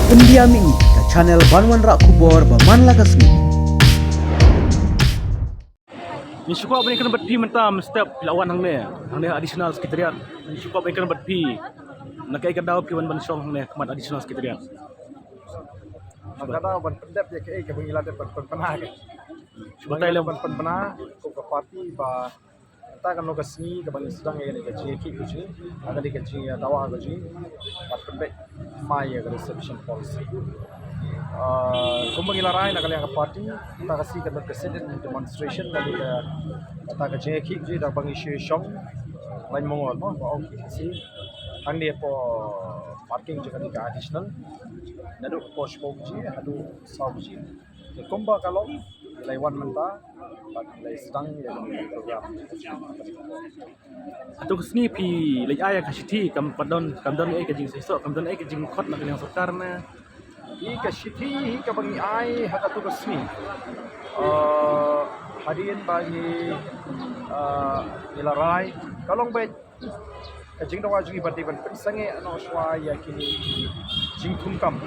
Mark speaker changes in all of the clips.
Speaker 1: Pendiami ke channel Banwan Rak Kubor Berman Lagasmi.
Speaker 2: Ni syukur apa ni kena berpi mentam setiap lawan hang ni additional sekretariat. Ni syukur apa ni kena berpi nak kai kadau pi wan ban song hang ni kemat additional sekretariat.
Speaker 3: Kadang ban pendep ya ke bang ilat ban penah ke.
Speaker 2: Cuba tai
Speaker 3: ban penah ko ke parti ba ta kan no kasni ke ban sedang ya ke ji ki ji ada di ke ji dawa ke ji ban pendep mai ya ke reception policy. Kumbang ilarai nak kalian ke parti ta kasi ke president demonstration lalu ke ta ke ji ki ji da bang isu song ban mongol mo ba si ang dia po parking juga di additional nadu pos ji hadu sauji kumba kalau laiwan menta lai sedang ya program
Speaker 2: atau kesni pi lai aya ka siti kam padon ai ka jing sesok kam don ai ka jing khot nak yang sarkar na
Speaker 3: i ka siti ka bangi ai haka tu resmi hadirin bagi ilarai kalong bet jing dawa jugi berarti ban sange ano swa ya kini jing thumkam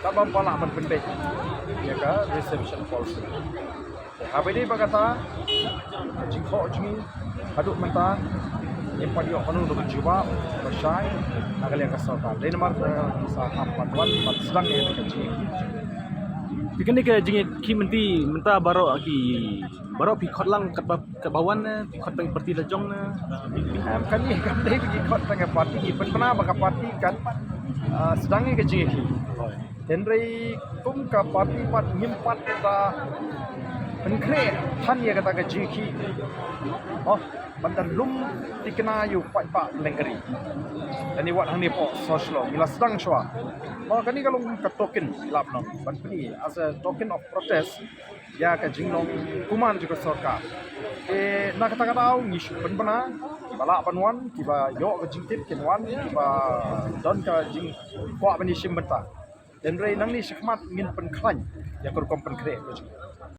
Speaker 3: tabam pala ban pendek ya ka reception policy habe dei bagata jing kho jugi haduk menta yang pada yang penuh dengan jiwa bersai agar yang kesal lain mar sa hampan sedang ya kecil
Speaker 2: Pikir ke jing ki menti menta baro pi khot lang kat bawan na pi khot pang parti lajong na
Speaker 3: kan ni kan dei pergi khot tengah parti pernah baka parti kan sedang ke jing dan rei kum ka parti pat nyimpat ta penkre tan ya kata ke jing bandar lum dikena yu pak lengkeri dan ni wat hang ni po social mila sedang shwa maka ni kalau ka token lap no ban pni as a token of protest ya ka jinglong kuman juga sarkar nak kata kata au ni ban bana bala banwan kiba yo ka jingtip kenwan kiba don ka jing kwa bani simbenta dan rei nang ni sikmat ngin pen klan ya kur kom pen kre